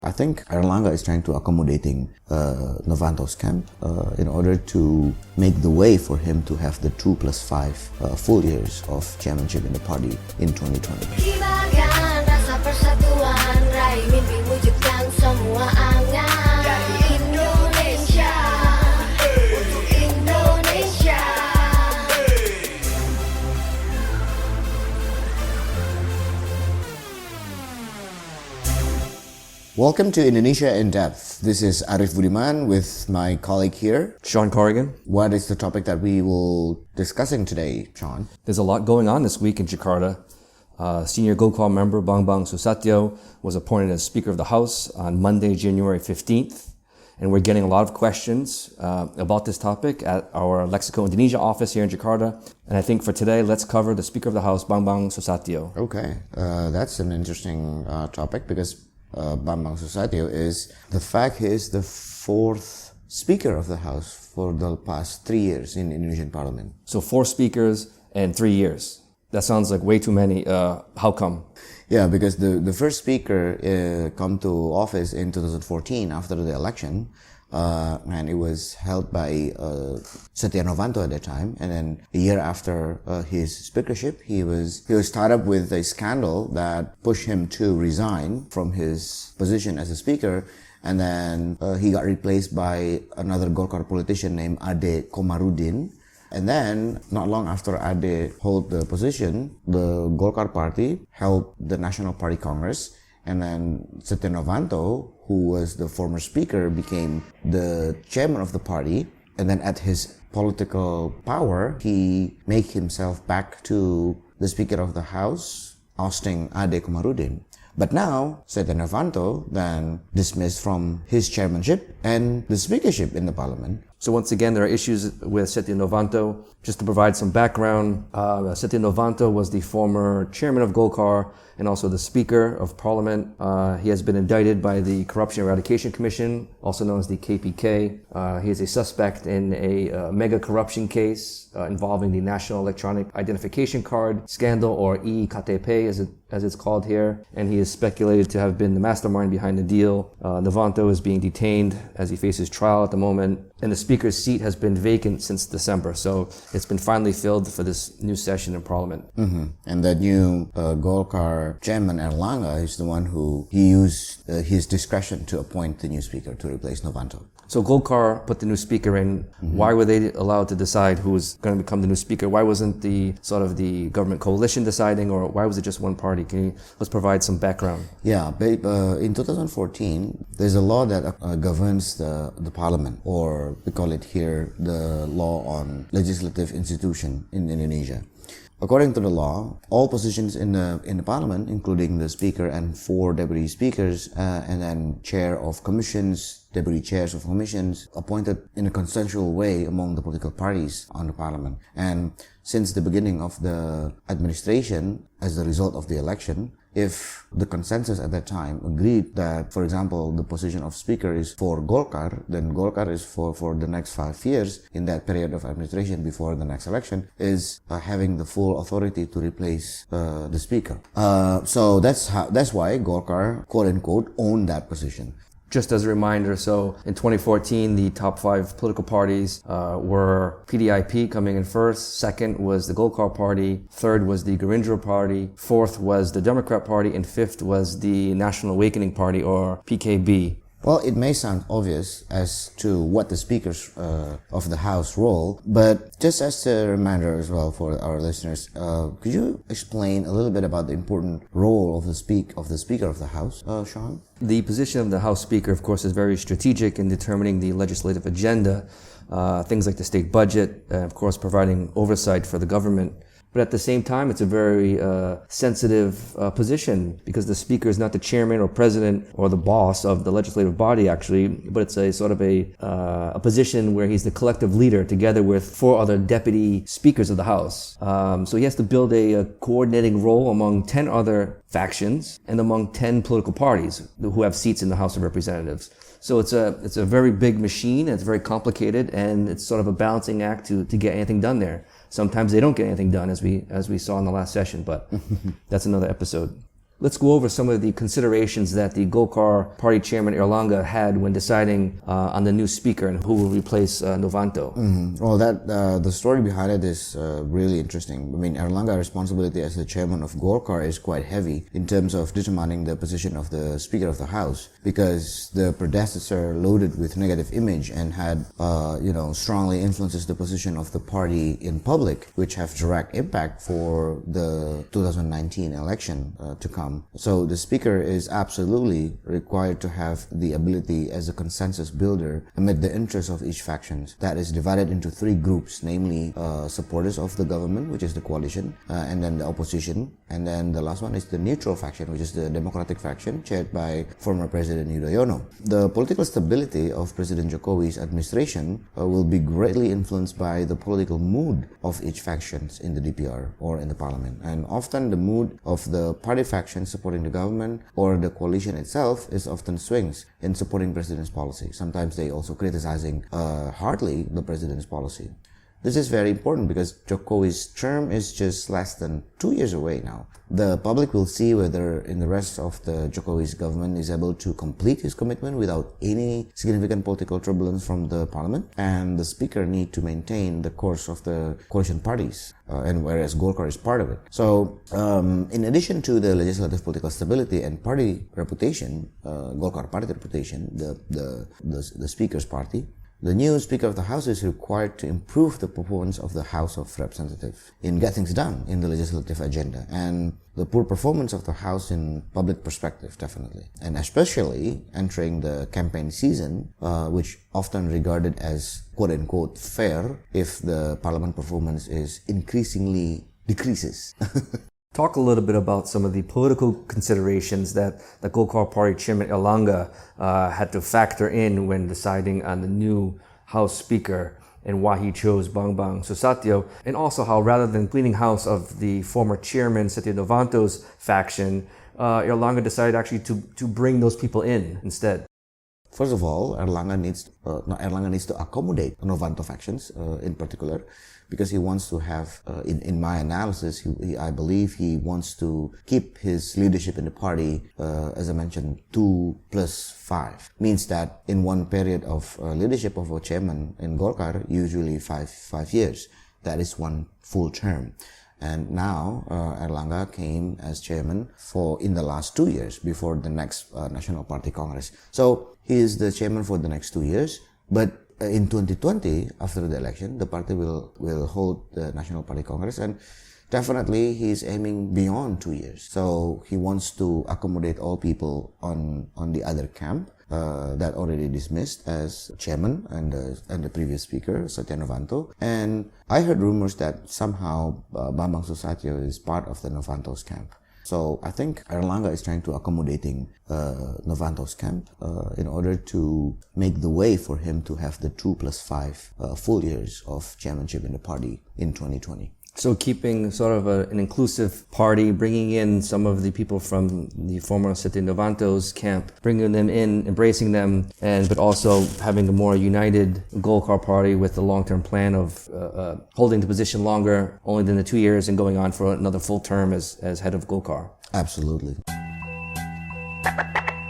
I think Erlang is trying to accommodating Novanto's camp in order to make the way for him to have the 2 + 5 full years of chairmanship in the party in 2020. Kibarkan rasa persatuan, raih mimpi wujudkan semua angan dari Indonesia untuk Indonesia. Welcome to Indonesia in Depth. This is Arif Budiman with my colleague here, Sean Corrigan. What is the topic that we will discussing today, Sean? There's a lot going on this week in Jakarta. Senior Golkar member Bambang Soesatyo was appointed as Speaker of the House on Monday, January 15th. And we're getting a lot of questions about this topic at our Lexico Indonesia office here in Jakarta. And I think for today, let's cover the Speaker of the House, Bambang Soesatyo. Okay, that's an interesting topic because Bambang Soesatyo is the 4th Speaker of the House for the past 3 years in Indonesian Parliament. So 4 speakers and 3 years. That sounds like way too many. How come? Yeah, because the first speaker come to office in 2014 after the election, and it was held by Setia Novanto at that time. And then a year after his speakership, he was tied up with a scandal that pushed him to resign from his position as a speaker. And then he got replaced by another Golkar politician named Ade Komarudin. And then, not long after Ade held the position, the Golkar party held the National Party Congress, and then Setia Novanto, who was the former speaker, became the chairman of the party. And then at his political power, he made himself back to the Speaker of the House, ousting Ade Komarudin. But now, Setia Novanto then dismissed from his chairmanship and the speakership in the parliament. So once again, there are issues with Setia Novanto. Just to provide some background, Setia Novanto was the former chairman of Golkar and also the Speaker of Parliament. He has been indicted by the Corruption Eradication Commission, also known as the KPK. He is a suspect in a mega corruption case involving the National Electronic Identification Card scandal, or E03 as it's called here. And he is speculated to have been the mastermind behind the deal. Novanto is being detained as he faces trial at the moment. And the Speaker's seat has been vacant since December. So it's been finally filled for this new session in Parliament. Mm-hmm. And the new Golkar chairman, Elang, is the one who he used his discretion to appoint the new speaker to replace Novanto. So Golkar put the new speaker in. Mm-hmm. Why were they allowed to decide who was going to become the new speaker? Why wasn't the government coalition deciding, or why was it just one party? Let's provide some background. Yeah, in 2014, there's a law that governs the parliament, or we call it here the law on legislative institution in Indonesia. According to the law, all positions in the parliament, including the speaker and 4 deputy speakers, and then chair of commissions, deputy chairs of commissions, appointed in a consensual way among the political parties on the parliament. And since the beginning of the administration, as a result of the election, if the consensus at that time agreed that, for example, the position of speaker is for Golkar, then Golkar is for the next 5 years in that period of administration before the next election, is having the full authority to replace the speaker. So that's why Golkar, quote unquote, owned that position. Just as a reminder, so in 2014, the top 5 political parties were PDIP coming in first. Second was the Golkar Party. Third was the Gerindra Party. Fourth was the Democrat Party. And fifth was the National Awakening Party, or PKB. Well, it may sound obvious as to what the speakers of the House role, but just as a reminder as well for our listeners, could you explain a little bit about the important role of the Speaker of the House, Sean? The position of the House Speaker, of course, is very strategic in determining the legislative agenda, things like the state budget, and of course providing oversight for the government. But at the same time, it's a very sensitive position, because the speaker is not the chairman or president or the boss of the legislative body, actually, but it's a sort of a position where he's the collective leader together with 4 other deputy speakers of the House. So he has to build a coordinating role among 10 other factions and among 10 political parties who have seats in the House of Representatives. So it's a very big machine, it's very complicated, and it's sort of a balancing act to get anything done there. Sometimes they don't get anything done, as we saw in the last session, but that's another episode. Let's go over some of the considerations that the Golkar Party Chairman Erlangga had when deciding on the new speaker and who will replace Novanto. Well, the story behind it is really interesting. I mean, Erlangga's responsibility as the chairman of Golkar is quite heavy in terms of determining the position of the Speaker of the House, because the predecessor loaded with negative image and had, strongly influences the position of the party in public, which have direct impact for the 2019 election to come. So the speaker is absolutely required to have the ability as a consensus builder amid the interests of each faction. That is divided into three groups, namely supporters of the government, which is the coalition, and then the opposition, and then the last one is the neutral faction, which is the democratic faction chaired by former President Yudhoyono. The political stability of President Jokowi's administration will be greatly influenced by the political mood of each faction in the DPR or in the parliament, and often the mood of the party faction supporting the government or the coalition itself is often swings in supporting president's policy. Sometimes they also criticizing hardly the president's policy. This is very important because Jokowi's term is just less than 2 years away now. The public will see whether in the rest of the Jokowi's government is able to complete his commitment without any significant political turbulence from the parliament, and the speaker need to maintain the course of the coalition parties, and whereas Golkar is part of it. So, in addition to the legislative political stability and party reputation, Golkar party reputation, the speaker's party, the new Speaker of the House is required to improve the performance of the House of Representatives in get things done in the legislative agenda, and the poor performance of the House in public perspective, definitely. And especially entering the campaign season, which often regarded as quote-unquote fair if the parliament performance is increasingly decreases. Talk a little bit about some of the political considerations that the Golkar Party Chairman Erlangga had to factor in when deciding on the new House Speaker, and why he chose Bambang Soesatyo, and also how rather than cleaning house of the former chairman Setia Novanto's faction, Erlangga decided actually to bring those people in instead. First of all, Erlangga needs to accommodate Novanto factions in particular, because he wants to have, in my analysis, I believe he wants to keep his leadership in the party, as I mentioned, 2+5. Means that in one period of leadership of a chairman in Golkar, usually five years, that is one full term. And now Erlangga came as chairman in the last 2 years before the next National Party Congress. So he is the chairman for the next 2 years, but in 2020, after the election, the party will hold the National Party Congress, and definitely he's aiming beyond 2 years. So he wants to accommodate all people on the other camp that already dismissed as chairman and the previous speaker, Setia Novanto. And I heard rumors that somehow Bambang Soesatyo is part of the Novanto's camp. So I think Erlangga is trying to accommodating Novanto's camp in order to make the way for him to have the 2+5 full years of chairmanship in the party in 2020. So keeping sort of an inclusive party, bringing in some of the people from the former Setia Novanto's camp, bringing them in, embracing them, but also having a more united Golkar party with the long-term plan of holding the position longer, only than the 2 years, and going on for another full term as head of Golkar. Absolutely.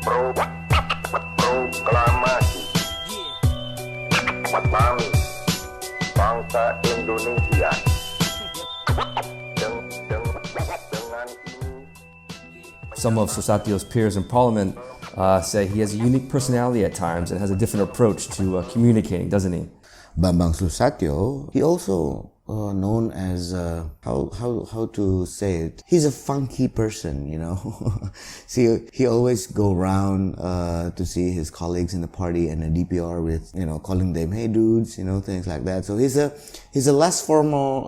Proklamasi Kami bangsa Indonesia. Some of Soesatyo's peers in parliament say he has a unique personality at times and has a different approach to communicating, doesn't he? Bambang Soesatyo, he also known as how to say it. He's a funky person, you know. See, he always go around to see his colleagues in the party and the DPR with, you know, calling them "hey dudes," you know, things like that. So he's a less formal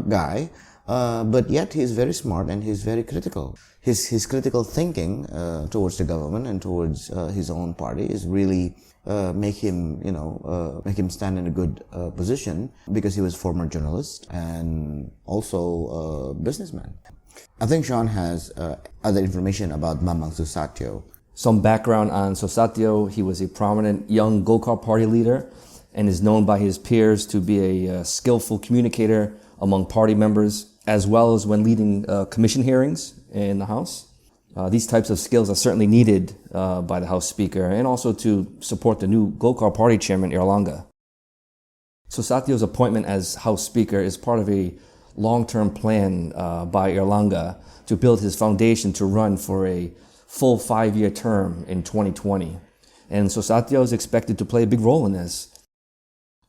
guy, but yet he's very smart and he's very critical. His critical thinking towards the government and towards his own party is really make him stand in a good position, because he was former journalist and also a businessman. I think Sean has other information about Bambang Soesatyo. Some background on Soesatyo: he was a prominent young Golkar party leader and is known by his peers to be a skillful communicator among party members, as well as when leading commission hearings in the House. These types of skills are certainly needed by the House Speaker and also to support the new Golkar Party Chairman, Erlang. Soesatyo's appointment as House Speaker is part of a long-term plan by Erlang to build his foundation to run for a full 5-year term in 2020. And Soesatyo is expected to play a big role in this.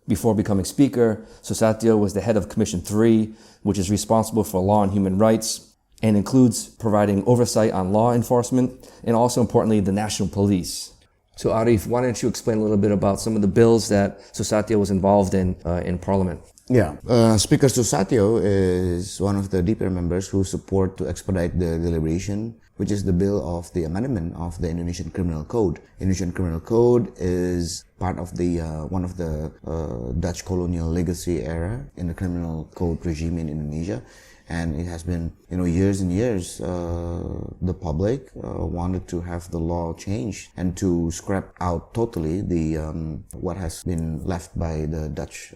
Before becoming Speaker, Soesatyo was the head of Commission 3, which is responsible for law and human rights and includes providing oversight on law enforcement and also importantly the National Police. So Arif, why don't you explain a little bit about some of the bills that Soesatyo was involved in Parliament? Yeah, Speaker Soesatyo is one of the DPR members who support to expedite the deliberation, which is the bill of the amendment of the Indonesian Criminal Code. Indonesian Criminal Code is part of the one of the Dutch colonial legacy era in the criminal code regime in Indonesia. And it has been, years and years, the public wanted to have the law changed and to scrap out totally the what has been left by the Dutch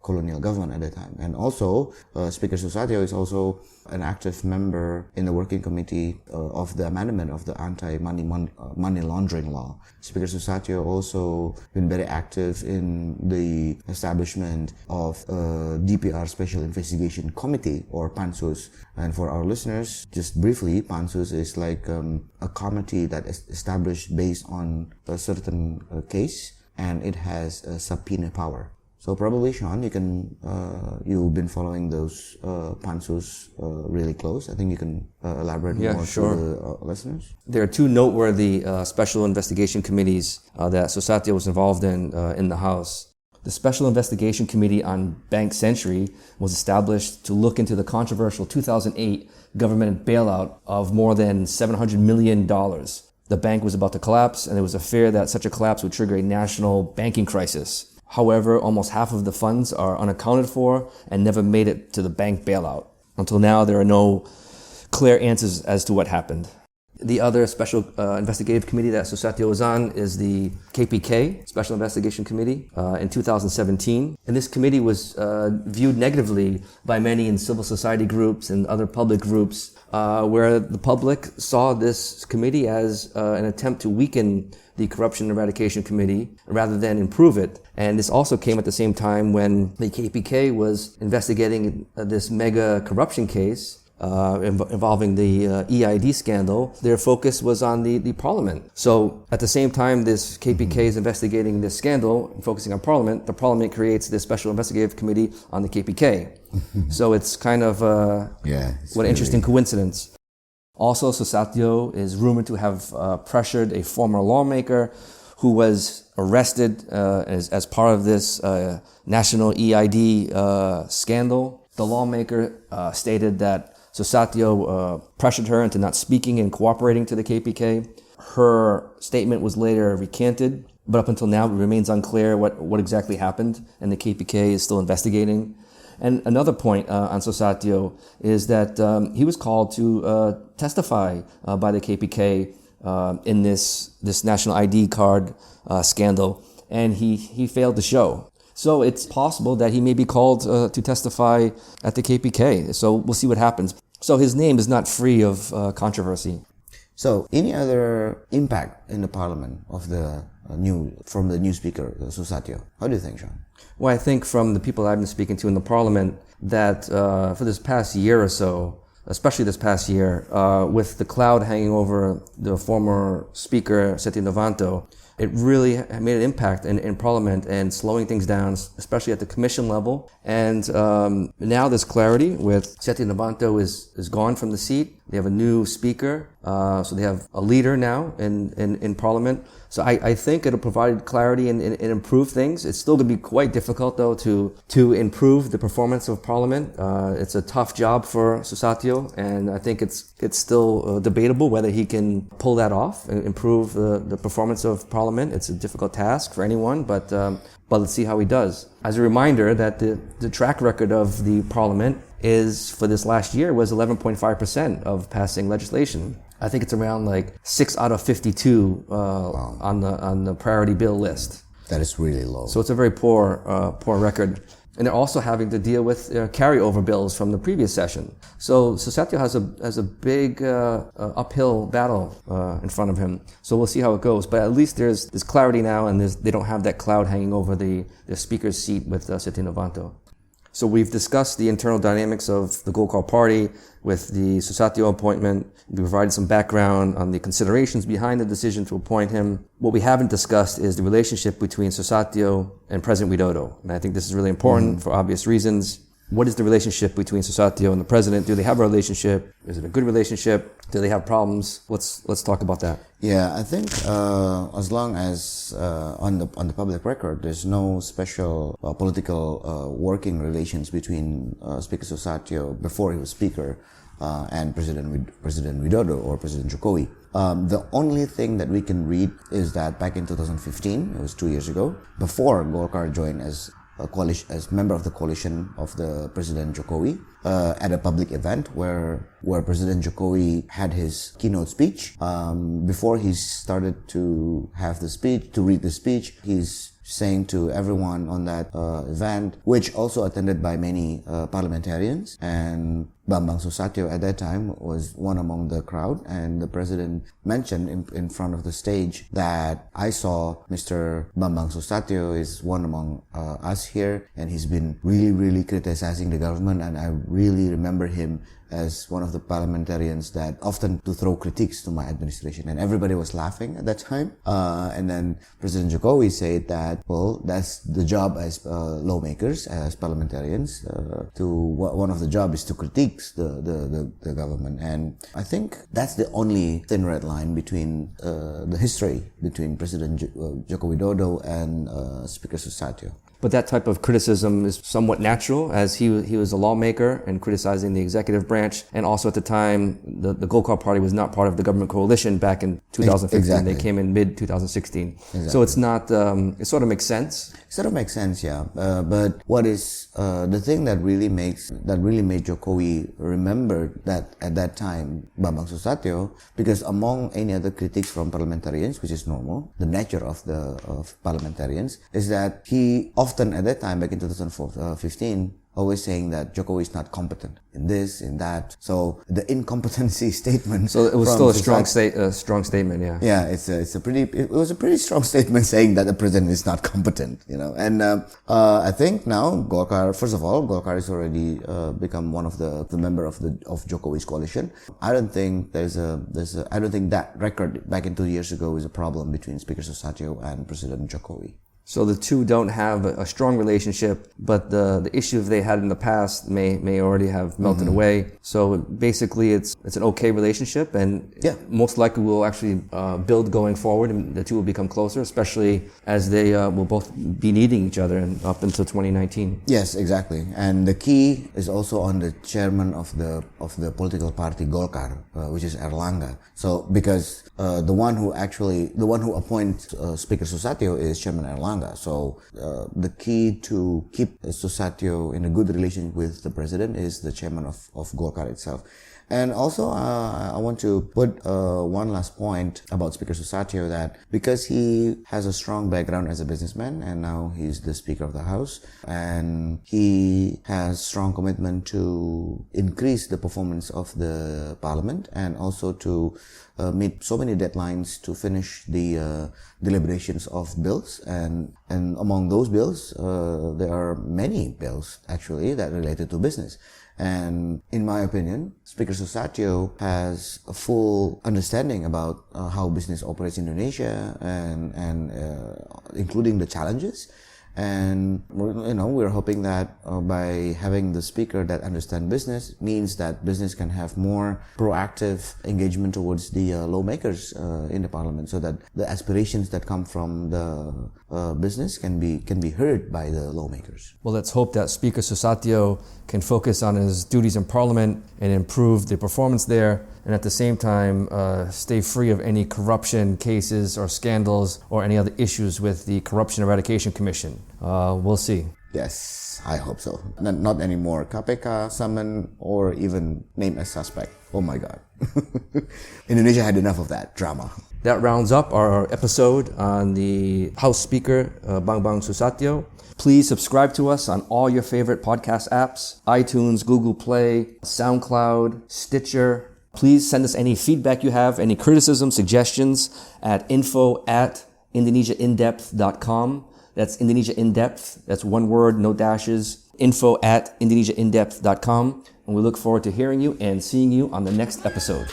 colonial government at the time. And also, Speaker Soesatyo is also an active member in the working committee of the amendment of the anti-money laundering law. Speaker Soesatyo also been very active in the establishment of DPR Special Investigation Committee or Pansus. And for our listeners, just briefly, Pansus is like a committee that is established based on a certain case, and it has a subpoena power. So probably, Sean, you've been following those Pansus really close. I think you can elaborate more to the listeners. There are two noteworthy special investigation committees that Soesatyo was involved in the House. The Special Investigation Committee on Bank Century was established to look into the controversial 2008 government bailout of more than $700 million. The bank was about to collapse, and there was a fear that such a collapse would trigger a national banking crisis. However, almost half of the funds are unaccounted for and never made it to the bank bailout. Until now, there are no clear answers as to what happened. The other special investigative committee that Soesatyo was on is the KPK, Special Investigation Committee, in 2017. And this committee was viewed negatively by many in civil society groups and other public groups, where the public saw this committee as an attempt to weaken the Corruption Eradication Committee rather than improve it. And this also came at the same time when the KPK was investigating this mega corruption case involving the EID scandal. Their focus was on the parliament. So at the same time this KPK is investigating this scandal and focusing on parliament, the parliament creates this special investigative committee on the KPK. So it's kind of what an interesting coincidence. Also, Soesatyo is rumored to have pressured a former lawmaker who was arrested as part of this national EID scandal. The lawmaker stated that Soesatyo pressured her into not speaking and cooperating to the KPK. Her statement was later recanted, but up until now it remains unclear what exactly happened, and the KPK is still investigating. And another point on Soesatyo is that he was called to testify by the KPK in this national ID card scandal, and he failed to show. So it's possible that he may be called to testify at the KPK. So we'll see what happens. So his name is not free of controversy. So any other impact in the parliament of from the new speaker, Soesatyo? How do you think, Sean? Well, I think from the people I've been speaking to in the parliament that for this past year or so, especially this past year, with the cloud hanging over the former speaker, Setia Novanto, it really made an impact in Parliament and slowing things down, especially at the commission level. And now there's clarity with Setia Novanto is gone from the seat. They have a new speaker, so they have a leader now in Parliament. So I think it'll provide clarity and improve things. It's still going to be quite difficult, though, to improve the performance of Parliament. It's a tough job for Soesatyo, and I think it's still debatable whether he can pull that off and improve the performance of Parliament. It's a difficult task for anyone, but let's see how he does. As a reminder that the track record of the Parliament is, for this last year, was 11.5% of passing legislation. I think it's around like 6 out of 52 on the priority bill list. That is really low. So it's a very poor record. And they're also having to deal with carryover bills from the previous session. So Soesatyo has a big uphill battle in front of him. So we'll see how it goes. But at least there's clarity now, and they don't have that cloud hanging over the speaker's seat with Setia Novanto. So we've discussed the internal dynamics of the Golkar party with the Soesatyo appointment. We provided some background on the considerations behind the decision to appoint him. What we haven't discussed is the relationship between Soesatyo and President Widodo. And I think this is really important for obvious reasons. What is the relationship between Soesatyo and the president? Do they have a relationship? Is it a good relationship? Do they have problems? Let's talk about that. Yeah, I think as long as on the public record, there's no special political working relations between Speaker Soesatyo before he was speaker and President Widodo or President Jokowi. The only thing that we can read is that back in 2015, it was 2 years ago, before Golkar joined as a coalition, as member of the coalition of the President Jokowi, at a public event where President Jokowi had his keynote speech. Before he started to read the speech, he's saying to everyone on that event, which also attended by many parliamentarians, and Bambang Soesatyo at that time was one among the crowd, and the president mentioned in front of the stage that I saw Mr. Bambang Soesatyo is one among us here, and he's been really criticizing the government, and I really remember him as one of the parliamentarians that often to throw critiques to my administration, and everybody was laughing at that time. And then President Jokowi said that, well, that's the job as lawmakers, as parliamentarians. One of the job is to critique the government, and I think that's the only thin red line between the history between President Joko Widodo and Speaker Soesatyo. But that type of criticism is somewhat natural, as he was a lawmaker and criticizing the executive branch. And also at the time, the Golkar party was not part of the government coalition back in 2015. Exactly. They came in mid-2016. Exactly. So it's not, it sort of makes sense. Sort of makes sense, yeah. But what is the thing that really made Jokowi remember that at that time Bambang Soesatyo, because among any other critics from parliamentarians, which is normal, the nature of parliamentarians is that he often at that time back in 2015 always saying that Jokowi is not competent in this, in that. So the incompetency statement. So it was still a strong statement, yeah. Yeah, it was a pretty strong statement saying that the president is not competent, you know. And I think now Golkar, first of all, Golkar is already become one of the member of Jokowi's coalition. I don't think I don't think that record back in 2 years ago is a problem between Speaker Soesatyo and President Jokowi. So the two don't have a strong relationship, but the issues they had in the past may already have melted away. So basically, it's an okay relationship, and most likely will actually build going forward, and the two will become closer, especially as they will both be needing each other up until 2019. Yes, exactly. And the key is also on the chairman of the political party Golkar, which is Elang. So because the one who appoints Speaker Soesatyo is Chairman Elang. So the key to keep Soesatyo in a good relation with the president is the chairman of Golkar itself. And also, I want to put one last point about Speaker Soesatyo, that because he has a strong background as a businessman, and now he's the Speaker of the House, and he has strong commitment to increase the performance of the Parliament, and also to meet so many deadlines to finish the deliberations of bills, and among those bills, there are many bills actually that related to business. And in my opinion, Speaker Soesatyo has a full understanding about how business operates in Indonesia, and including the challenges. And we're hoping that by having the speaker that understands business means that business can have more proactive engagement towards the lawmakers in the parliament, so that the aspirations that come from the business can be heard by the lawmakers. Well, let's hope that Speaker Soesatyo can focus on his duties in parliament and improve the performance there, and at the same time stay free of any corruption cases or scandals or any other issues with the Corruption Eradication Commission. We'll see. Yes, I hope so. Not anymore KPK, summon, or even name as suspect. Oh my God. Indonesia had enough of that drama. That rounds up our episode on the House Speaker, Bambang Soesatyo. Please subscribe to us on all your favorite podcast apps, iTunes, Google Play, SoundCloud, Stitcher. Please send us any feedback you have, any criticism, suggestions at info@indonesiaindepth.com. That's Indonesia in Depth. That's one word, no dashes. info@indonesiaindepth.com. And we look forward to hearing you and seeing you on the next episode.